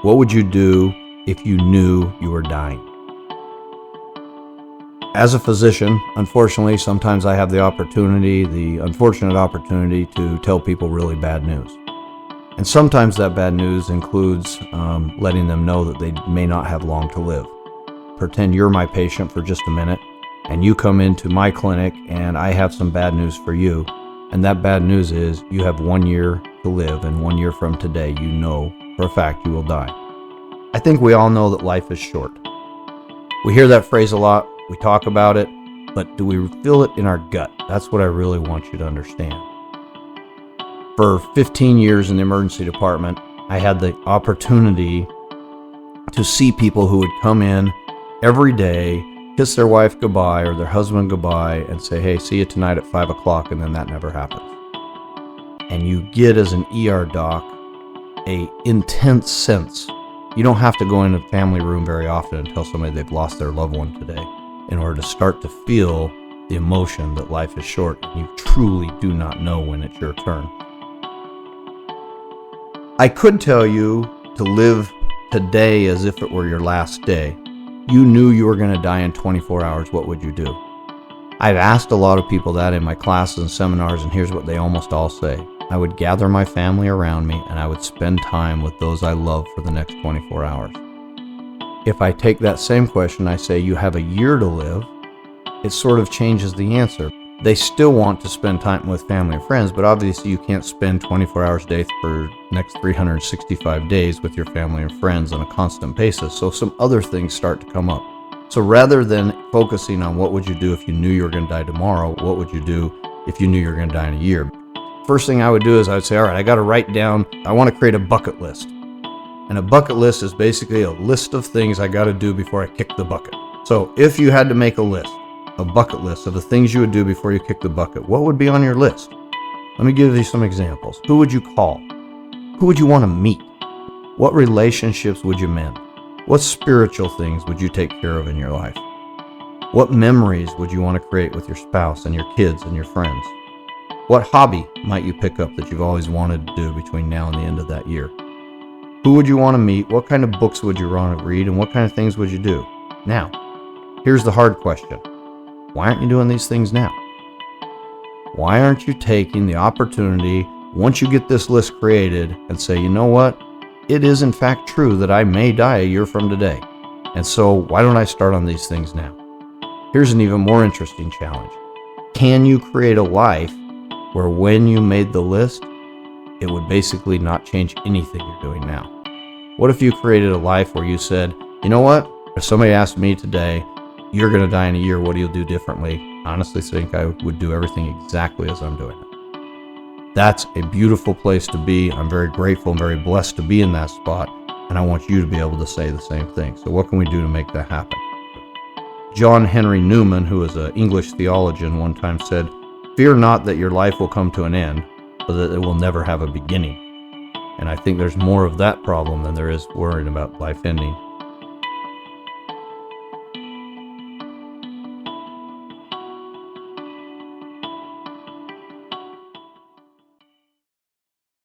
What would you do if you knew you were dying? As a physician, unfortunately, sometimes I have the unfortunate opportunity to tell people really bad news. And sometimes that bad news includes letting them know that they may not have long to live. Pretend you're my patient for just a minute, and you come into my clinic and I have some bad news for you. And that bad news is you have 1 year to live, and 1 year from today, you know for a fact you will die. I think we all know that life is short. We hear that phrase a lot, we talk about it, but do we feel it in our gut? That's what I really want you to understand. For 15 years in the emergency department, I had the opportunity to see people who would come in every day, kiss their wife goodbye or their husband goodbye and say, hey, see you tonight at 5 o'clock, and then that never happens. And you get, as an ER doc, a intense sense. You don't have to go in a family room very often and tell somebody they've lost their loved one today in order to start to feel the emotion that life is short and you truly do not know when it's your turn. I could tell you to live today as if it were your last day. You knew you were going to die in 24 hours, what would you do? I've asked a lot of people that in my classes and seminars, and here's what they almost all say. I would gather my family around me and I would spend time with those I love for the next 24 hours. If I take that same question, I say you have a year to live, it sort of changes the answer. They still want to spend time with family and friends, but obviously you can't spend 24 hours a day for the next 365 days with your family and friends on a constant basis. So some other things start to come up. So rather than focusing on what would you do if you knew you were going to die tomorrow, what would you do if you knew you were going to die in a year? First thing I would do is I would say, all right, I got to write down, I want to create a bucket list. And a bucket list is basically a list of things I got to do before I kick the bucket. So if you had to make a bucket list of the things you would do before you kick the bucket, what would be on your list? Let me give you some examples. Who would you call? Who would you want to meet? What relationships would you mend? What spiritual things would you take care of in your life? What memories would you want to create with your spouse and your kids and your friends? What hobby might you pick up that you've always wanted to do between now and the end of that year? Who would you want to meet? What kind of books would you want to read? And what kind of things would you do? Now, here's the hard question. Why aren't you doing these things now? Why aren't you taking the opportunity, once you get this list created, and say, you know what? It is in fact true that I may die a year from today. And so why don't I start on these things now? Here's an even more interesting challenge. Can you create a life where when you made the list, it would basically not change anything you're doing now? What if you created a life where you said, you know what? If somebody asked me today, you're going to die in a year, what do you do differently? I honestly think I would do everything exactly as I'm doing it. That's a beautiful place to be. I'm very grateful and very blessed to be in that spot, and I want you to be able to say the same thing. So what can we do to make that happen? John Henry Newman, who is an English theologian, one time said, fear not that your life will come to an end, but that it will never have a beginning. And I think there's more of that problem than there is worrying about life ending.